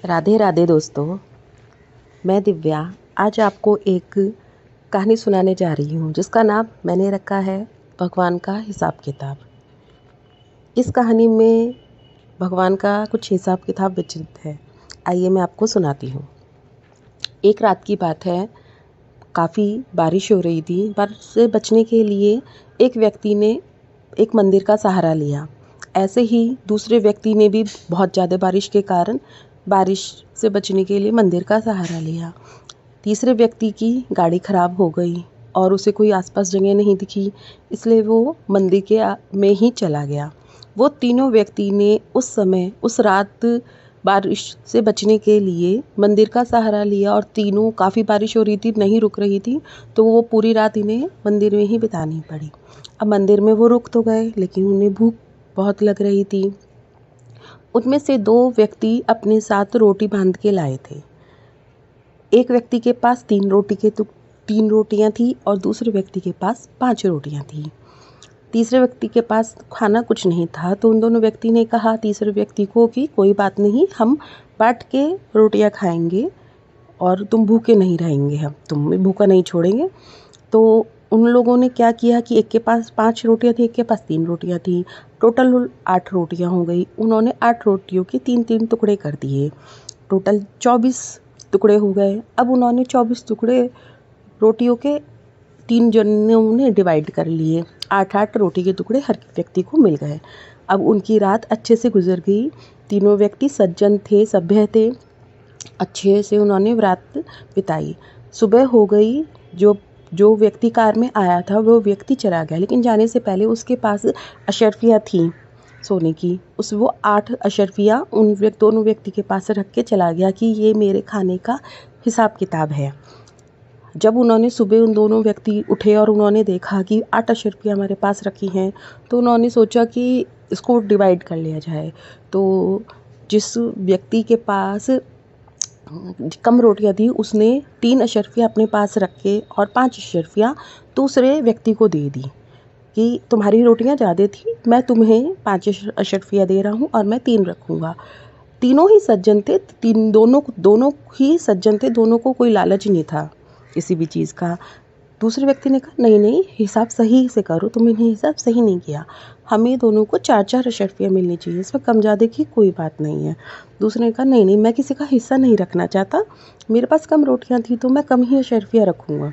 राधे राधे दोस्तों। मैं दिव्या आज आपको एक कहानी सुनाने जा रही हूँ जिसका नाम मैंने रखा है भगवान का हिसाब किताब। इस कहानी में भगवान का कुछ हिसाब किताब विचित्र है। आइए मैं आपको सुनाती हूँ। एक रात की बात है, काफ़ी बारिश हो रही थी। बारिश से बचने के लिए एक व्यक्ति ने एक मंदिर का सहारा लिया। ऐसे ही दूसरे व्यक्ति ने भी बहुत ज़्यादा बारिश के कारण बारिश से बचने के लिए मंदिर का सहारा लिया। तीसरे व्यक्ति की गाड़ी ख़राब हो गई और उसे कोई आसपास जगह नहीं दिखी, इसलिए वो मंदिर के में ही चला गया। वो तीनों व्यक्ति ने उस रात बारिश से बचने के लिए मंदिर का सहारा लिया और तीनों, काफ़ी बारिश हो रही थी, नहीं रुक रही थी, तो वो पूरी रात इन्हें मंदिर में ही बितानी पड़ी। अब मंदिर में वो रुक तो गए, लेकिन उन्हें भूख बहुत लग रही थी। उनमें से दो व्यक्ति अपने साथ रोटी बांध के लाए थे। एक व्यक्ति के पास तीन रोटियां थी और दूसरे व्यक्ति के पास 5 रोटियां थी। तीसरे व्यक्ति के पास खाना कुछ नहीं था, तो उन दोनों व्यक्ति ने कहा तीसरे व्यक्ति को कि कोई बात नहीं, हम बांट के रोटियां खाएंगे और तुम भूखे नहीं रहेंगे, हम तुम्हें भूखा नहीं छोड़ेंगे। तो उन लोगों ने क्या किया कि एक के पास 5 रोटियां थी, एक के पास 3 रोटियां थी। टोटल 8 रोटियां हो गई। उन्होंने 8 रोटियों के 3-3 टुकड़े कर दिए। टोटल 24 टुकड़े हो गए। अब उन्होंने 24 टुकड़े रोटियों के 3 जनों ने डिवाइड कर लिए। 8-8 रोटी के टुकड़े हर व्यक्ति को मिल गए। अब उनकी रात अच्छे से गुजर गई। तीनों व्यक्ति सज्जन थे, सभ्य थे, अच्छे से उन्होंने रात बिताई। सुबह हो गई। जो व्यक्ति कार में आया था वो व्यक्ति चला गया, लेकिन जाने से पहले उसके पास अशर्फियाँ थी सोने की। वो 8 अशर्फियाँ उन दोनों व्यक्ति के पास रख के चला गया कि ये मेरे खाने का हिसाब किताब है। जब उन्होंने सुबह उन दोनों व्यक्ति उठे और उन्होंने देखा कि 8 अशर्फियाँ हमारे पास रखी हैं, तो उन्होंने सोचा कि इसको डिवाइड कर लिया जाए। तो जिस व्यक्ति के पास कम रोटियां थी उसने 3 अशर्फियाँ अपने पास रख के और 5 अशर्फियाँ दूसरे व्यक्ति को दे दी कि तुम्हारी रोटियां ज़्यादा थी, मैं तुम्हें 5 अशर्फियाँ दे रहा हूँ और मैं 3 रखूँगा। तीनों ही सज्जन थे, दोनों ही सज्जन थे, दोनों को कोई लालच नहीं था किसी भी चीज़ का। दूसरे व्यक्ति ने कहा नहीं नहीं, हिसाब सही से करो, तुमने हिसाब सही नहीं किया, हमें दोनों को 4-4 अशर्फियाँ मिलनी चाहिए, इसमें कम ज़्यादा की कोई बात नहीं है। दूसरे ने कहा नहीं नहीं, मैं किसी का हिस्सा नहीं रखना चाहता, मेरे पास कम रोटियां थी तो मैं कम ही अशर्फियाँ रखूँगा।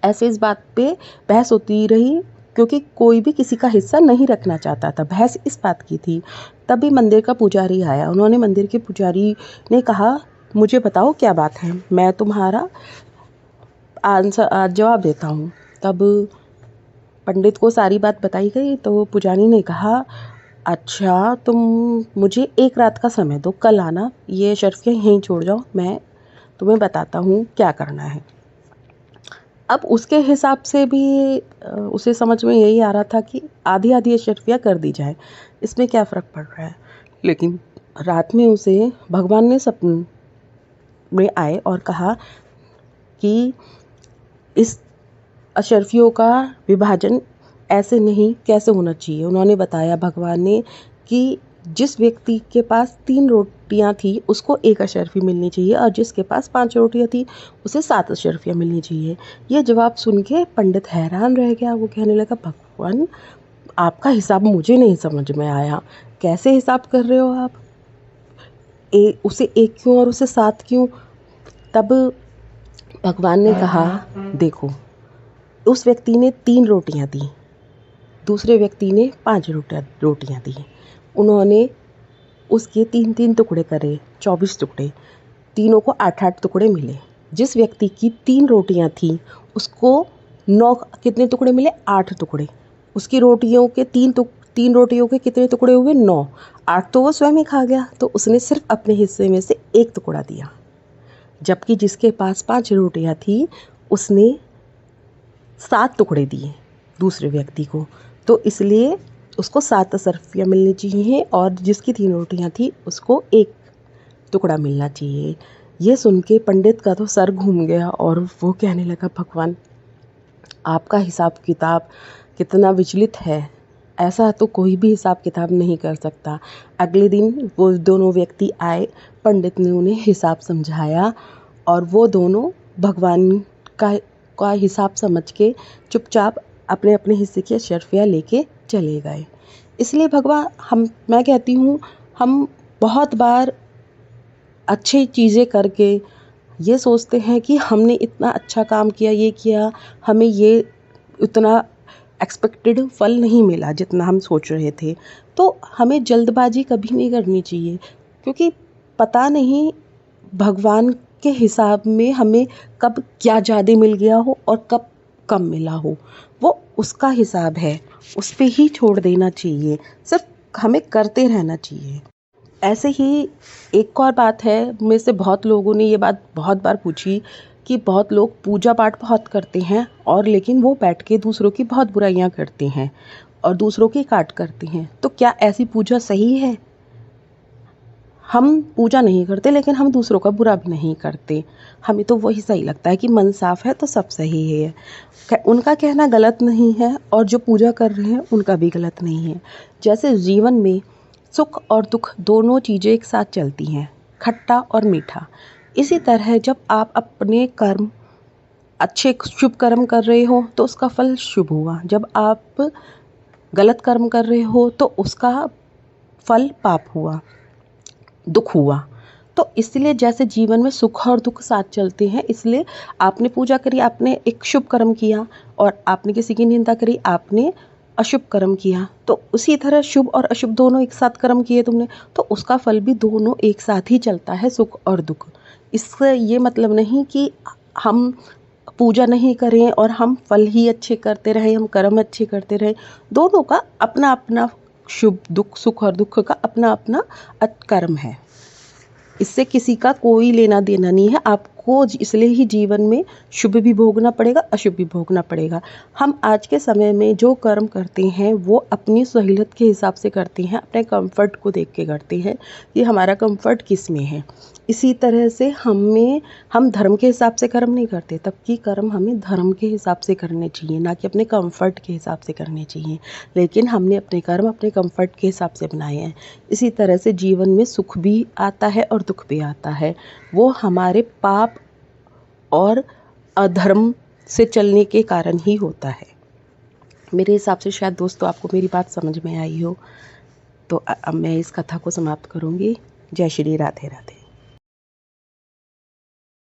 ऐसे इस बात पे बहस होती रही, क्योंकि कोई भी किसी का हिस्सा नहीं रखना चाहता था। बहस इस बात की थी। तभी मंदिर का पुजारी आया। उन्होंने मंदिर के पुजारी ने कहा मुझे बताओ क्या बात है, मैं तुम्हारा जवाब देता हूँ। तब पंडित को सारी बात बताई गई। तो पुजारी ने कहा अच्छा, तुम मुझे एक रात का समय दो, कल आना, ये अशर्फियाँ यहीं छोड़ जाओ, मैं तुम्हें बताता हूँ क्या करना है। अब उसके हिसाब से भी उसे समझ में यही आ रहा था कि आधी आधी अशर्फियाँ कर दी जाए, इसमें क्या फ़र्क पड़ रहा है। लेकिन रात में उसे भगवान ने सपने में आए और कहा कि इस अशर्फियों का विभाजन ऐसे नहीं, कैसे होना चाहिए। उन्होंने बताया भगवान ने कि जिस व्यक्ति के पास 3 रोटियां थी उसको 1 अशर्फी मिलनी चाहिए और जिसके पास 5 रोटियां थी उसे 7 अशर्फियाँ मिलनी चाहिए। ये जवाब सुन के पंडित हैरान रह गया। वो कहने लगा भगवान, आपका हिसाब मुझे नहीं समझ में आया, कैसे हिसाब कर रहे हो आप, उसे 1 क्यों और उसे 7 क्यों। तब भगवान ने कहा देखो, उस व्यक्ति ने 3 रोटियां दी, दूसरे व्यक्ति ने 5 रोटियां दी। उन्होंने उसके 3-3 टुकड़े करे, 24 टुकड़े, तीनों को 8-8 टुकड़े मिले। जिस व्यक्ति की 3 रोटियां थी उसको 9 कितने टुकड़े मिले, 8 टुकड़े। उसकी रोटियों के 3 रोटियों के कितने टुकड़े हुए, 9। 8 तो वो स्वयं ही खा गया, तो उसने सिर्फ अपने हिस्से में से 1 टुकड़ा दिया। जबकि जिसके पास 5 रोटियां थी उसने 7 टुकड़े दिए दूसरे व्यक्ति को, तो इसलिए उसको 7 अशर्फियाँ मिलनी चाहिए और जिसकी 3 रोटियां थी उसको 1 टुकड़ा मिलना चाहिए। ये सुन के पंडित का तो सर घूम गया और वो कहने लगा भगवान, आपका हिसाब किताब कितना विचलित है, ऐसा तो कोई भी हिसाब किताब नहीं कर सकता। अगले दिन वो दोनों व्यक्ति आए, पंडित ने उन्हें हिसाब समझाया और वो दोनों भगवान का हिसाब समझ के चुपचाप अपने अपने हिस्से की अशर्फियाँ लेके चले गए। इसलिए मैं कहती हूँ, हम बहुत बार अच्छी चीज़ें करके ये सोचते हैं कि हमने इतना अच्छा काम किया, ये किया, हमें ये उतना एक्सपेक्टेड फल नहीं मिला जितना हम सोच रहे थे। तो हमें जल्दबाजी कभी नहीं करनी चाहिए, क्योंकि पता नहीं भगवान के हिसाब में हमें कब क्या ज़्यादा मिल गया हो और कब कम मिला हो। वो उसका हिसाब है, उस पे ही छोड़ देना चाहिए, सिर्फ हमें करते रहना चाहिए। ऐसे ही एक और बात है, में से बहुत लोगों ने ये बात बहुत बार पूछी कि बहुत लोग पूजा पाठ बहुत करते हैं और लेकिन वो बैठ के दूसरों की बहुत बुराइयां करते हैं और दूसरों की काट करते हैं। तो क्या ऐसी पूजा सही है? हम पूजा नहीं करते लेकिन हम दूसरों का बुरा भी नहीं करते। हमें तो वही सही लगता है कि मन साफ है तो सब सही है। उनका कहना गलत नहीं है और जो पूजा कर रहे हैं उनका भी गलत नहीं है। जैसे जीवन में सुख और दुख दोनों चीज़ें एक साथ चलती हैं, खट्टा और मीठा। इसी तरह जब आप अपने कर्म अच्छे शुभ कर्म कर रहे हो तो उसका फल शुभ हुआ, जब आप गलत कर्म कर रहे हो तो उसका फल पाप हुआ, दुख हुआ। तो इसलिए जैसे जीवन में सुख और दुख साथ चलते हैं, इसलिए आपने पूजा करी, आपने एक शुभ कर्म किया, और आपने किसी की निंदा करी, आपने अशुभ कर्म किया। तो उसी तरह शुभ और अशुभ दोनों एक साथ कर्म किए तुमने, तो उसका फल भी दोनों एक साथ ही चलता है, सुख और दुख। इससे ये मतलब नहीं कि हम पूजा नहीं करें और हम फल ही अच्छे करते रहें, हम कर्म अच्छे करते रहें। दोनों का अपना अपना शुभ दुख, सुख और दुख का अपना अपना कर्म है। इससे किसी का कोई लेना देना नहीं है। आपको इसलिए ही जीवन में शुभ भी भोगना पड़ेगा, अशुभ भी भोगना पड़ेगा। हम आज के समय में जो कर्म करते हैं वो अपनी सहूलियत के हिसाब से करते हैं, अपने कंफर्ट को देख के करते हैं कि हमारा कंफर्ट किस में है। इसी तरह से हम धर्म के हिसाब से कर्म नहीं करते, तबकि कर्म हमें धर्म के हिसाब से करने चाहिए, ना कि अपने कंफर्ट के हिसाब से करने चाहिए। लेकिन हमने अपने कर्म अपने कंफर्ट के हिसाब से बनाए हैं। इसी तरह से जीवन में सुख भी आता है और दुख भी आता है, वो हमारे पाप और अधर्म से चलने के कारण ही होता है। मेरे हिसाब से शायद दोस्तों आपको मेरी बात समझ में आई हो। तो अब मैं इस कथा को समाप्त करूँगी। जय श्री राधे राधे।